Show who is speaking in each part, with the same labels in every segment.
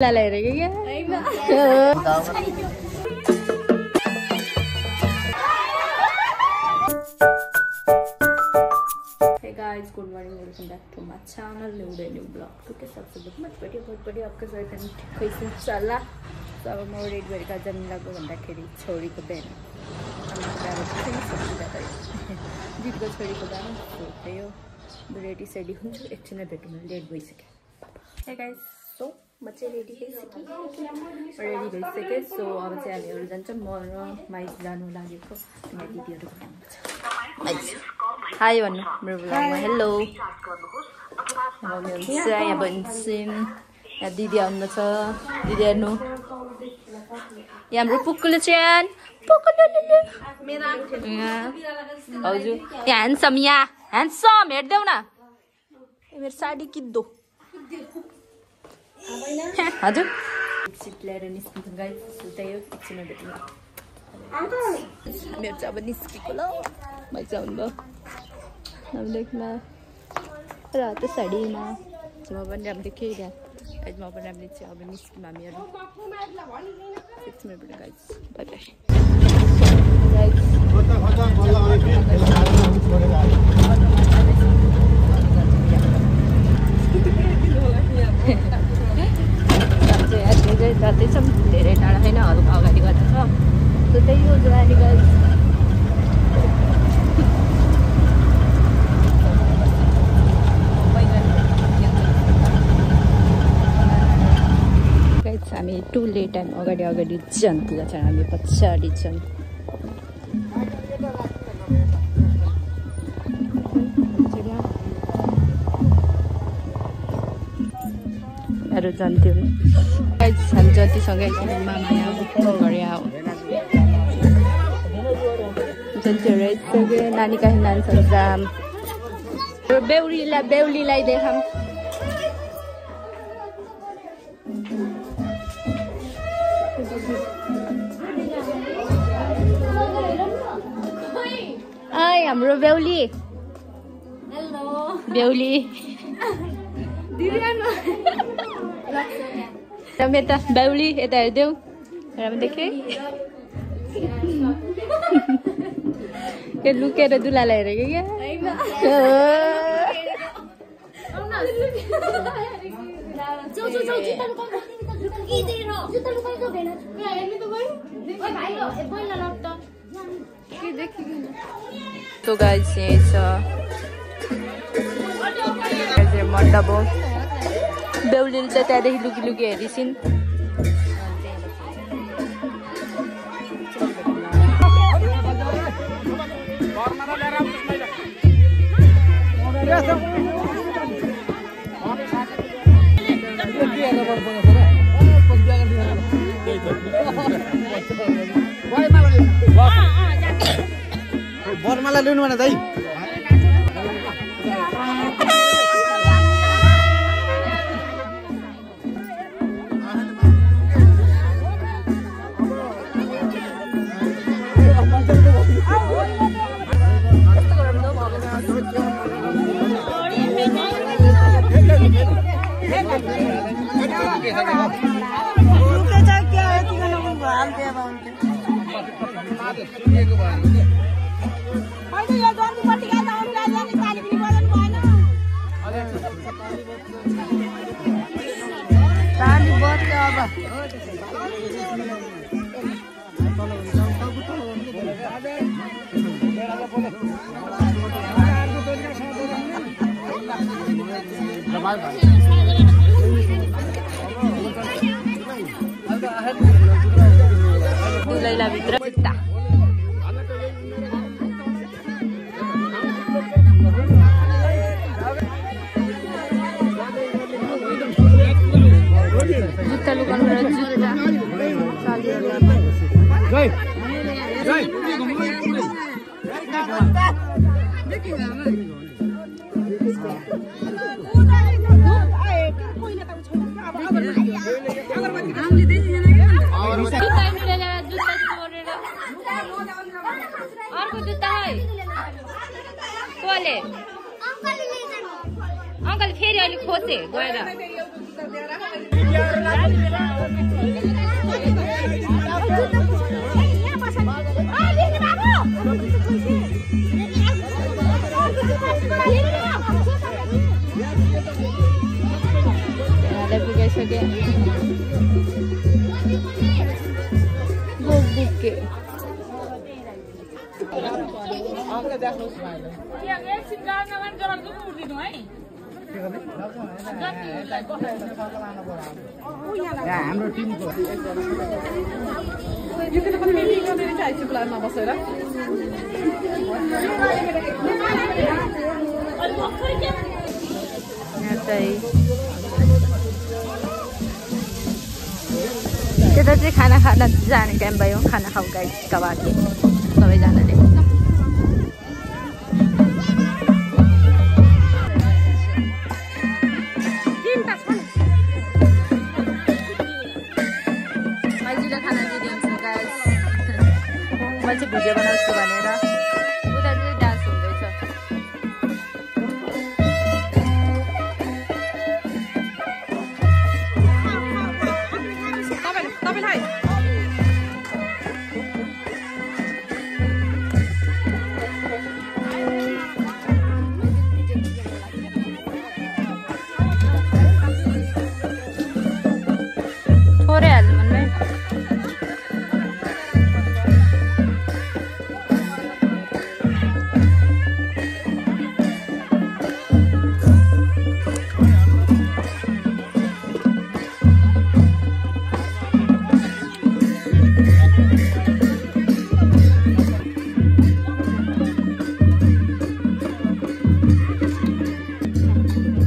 Speaker 1: Là lẻ đấy cái Hey guys, good morning. Welcome back to my channel. New vlog. Okay, सबसे बहुत बढ़िया आपका स्वागत है। कैसे चला? तो अब मैं रेड वेरी का जन्म लगो बंदा खेली छोरी को बहन। हमने प्यार से सब जाता है। जीत को छोरी को बहन सोते हो। रेडी सेडी हूँ एक चीज़ बेटू में लेट बोई सके। Hey guys, so बच्चे रेडी है सकी। रेडी बोई सके। So अब से आने वाले जन चम मोर माइक जानो लागे को मैं दीदी और Hi भन्नु मेरो ब्लगमा हेलो हामी यहाँ बन्छौँ यहाँ दिदी आउनु छ दिदी हेर्नु यहाँ हाम्रो पुक्कुले च्यान पुक्कुले हजुर यहाँ ह्यान्डसम हेर्देऊ न मेरो साडी किद्दो हजुर सिट ल्याएर निस्किन्छ गाइस त्यही हो एकछिनमा भेट्नु मेरो चाहिँ अब निस्केको ल मजाउनु भयो अब देख्न रातो साडीमा म पनि राम्रो देखेँ यहाँ म पनि राम्रो चाहिँ अब निस्क्यौँ हामीहरू एकछिन भेट्नु गाइस बाइ बाइ जाँदैछौँ धेरै टाढा छैन हल्का अगाडि गर्दा छ So त्यही हो जाने गाइस गाइस हामी टु लेट टाइम अगाडि जान पुग्छ हामी पछाडि छन् अरु जान्थ्यौ गाइस हामी जतिसँगै मामा यहाँ गरे आऊ नानी कहीं नानी जाम बेहुलीलाई देखाम आइ हाम्रो बेहुली हेलो बेहुली यता बेहुली यता हेर्देऊ राम्रो देखे के लुकेर दुलालाई हेरेको क्या तो गाइस यही छ मण्डप हो बेहुलीले चाहिँ त्यहाँदेखि लुकी हेरिसिन्
Speaker 2: बर्माला ल्याउनु भने दाइ दुलैला भित्र जुत्ता जुत्ता लुकाउनु जुत्ता अर्को जुत्ता है कोले अंकल फेरि अहिले खोसे गएर पुगिसक्यो बुके
Speaker 3: हाम्रो टिमको बसेर
Speaker 2: त्यता चाहिँ खाना खान जाने टाइम भयो खाना खाऊ गाइसका बाँकी सबैजनाले मैले खाना दिइदिन्छु गाइस म चाहिँ भिडियो बनाउँछु भनेर उता चाहिँ डान्स हुँदैछ थोरै हाल्नु भन्नु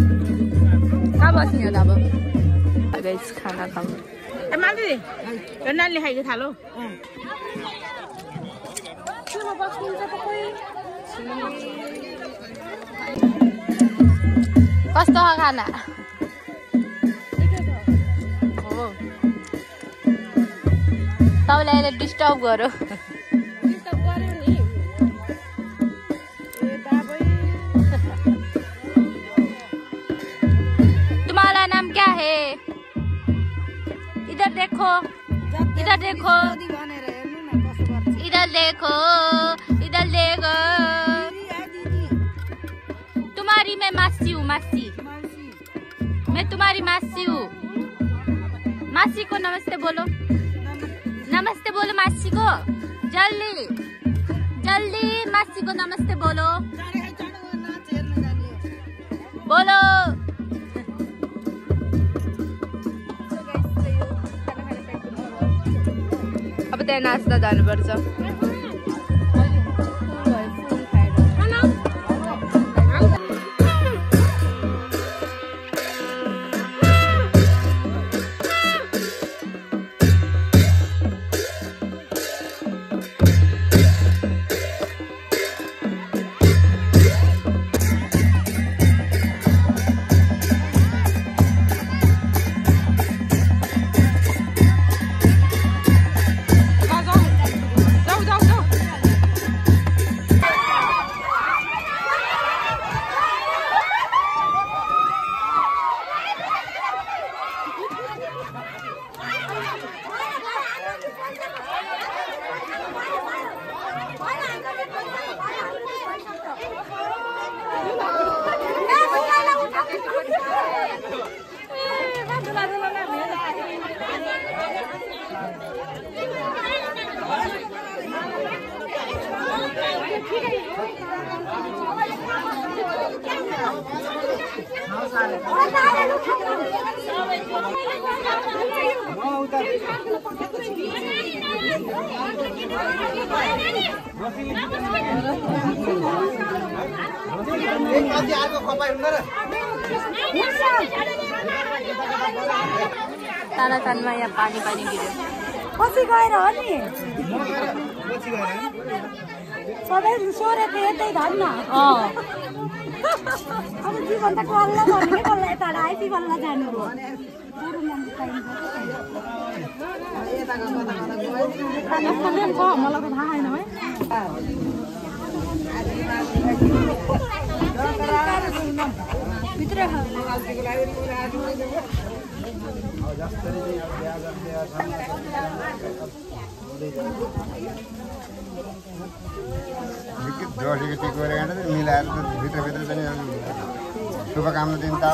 Speaker 2: कहाँ बस्ने हो त अब गाइस खाना खाऊ
Speaker 4: नानीले खाइदियो थालो
Speaker 2: कस्तो हो खाना तपाईँलाई अहिले डिस्टर्ब गरौँ तुम्हारा नाम क्या है इधर देखो इधर देखो इधर देखो इधर देखो तुम्हारी मैं मासी हूँ मासी मैं तुम्हारी मासी हूँ मासी को नमस्ते बोलो मासी को जल्दी जल्दी मासी को नमस्ते बोलो बोलो अब त्यहाँ नाच्न जानुपर्छ तारा तानमा यहाँ पानी पानी गिर्यो
Speaker 4: पछि गएर हो नि सबै सोरेको यतै धन्न अब जीवन त कल्ल भन्ने कल्ल यता आइपी कल्ल जानु हो मलाई त थाहा छैन है भित्र
Speaker 3: जोडेको टिक गरेर मिलाएर भित्रभित्र पनि शुभकामना दिन त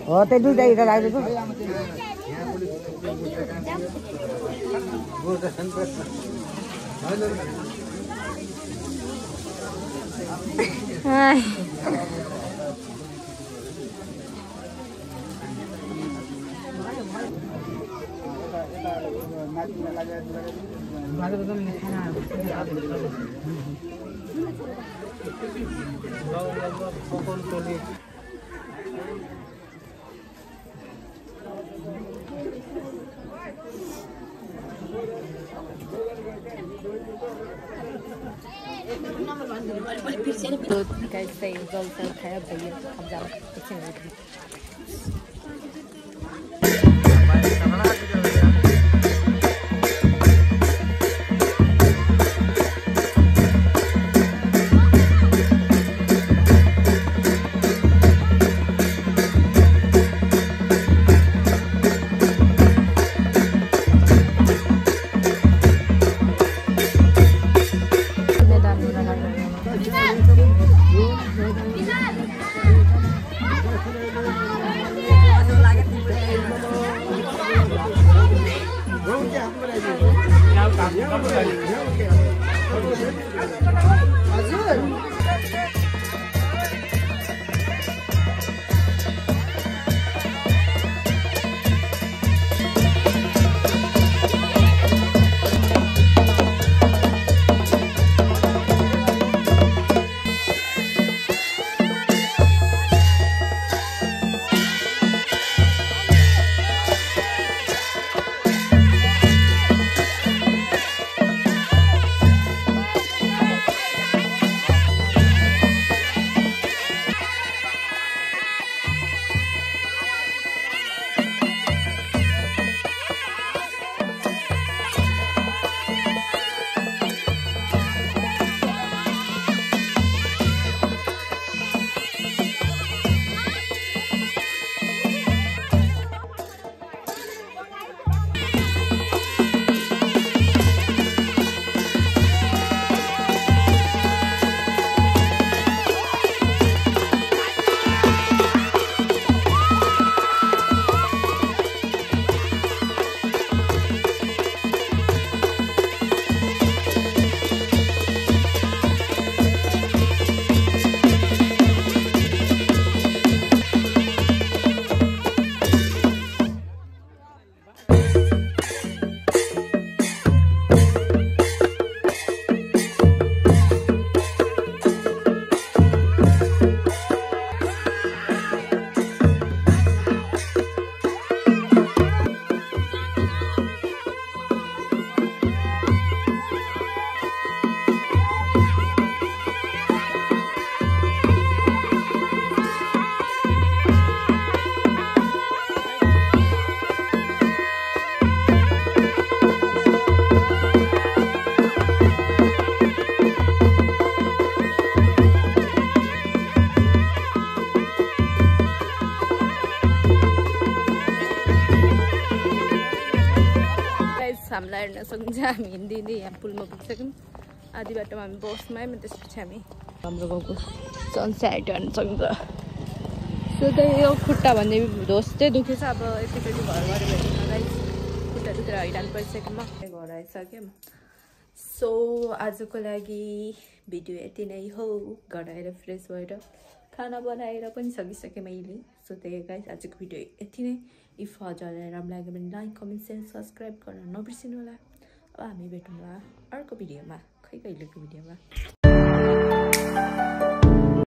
Speaker 5: हो त्यो दुईटा इटा राख्दैछु
Speaker 1: तो कैसे जलसा खाया भैया अब जाओ किचन में हामीलाई हेर्न सक्छ हामी हिँड्दै हिँड्दै यहाँ पुलमा पुगिसक्यौँ आधी बाटोमा हामी बसमा आयौँ त्यसपछि हामी हाम्रो गाउँको सनसेट हेर्न सक्छ सो त्यही यो खुट्टा भन्ने धोस चाहिँ दुखेछ अब एकैचोटि घर गऱ्यो भने खुट्टा दुखेर हैरान परिसक्यो म घर आइसक्यौँ सो आजको लागि भिडियो यति नै हो घर आएर फ्रेस भएर खाना बनाएर पनि सकिसकेँ मैले सो त्यही गाइस आजको भिडियो यति नै इफ हजुरलाई राम्रो लाग्यो भने लाइक कमेन्ट सेयर सब्सक्राइब गर्न नबिर्सिनु होला अब हामी भेटौँला अर्को भिडियोमा खै कहिलेको भिडियोमा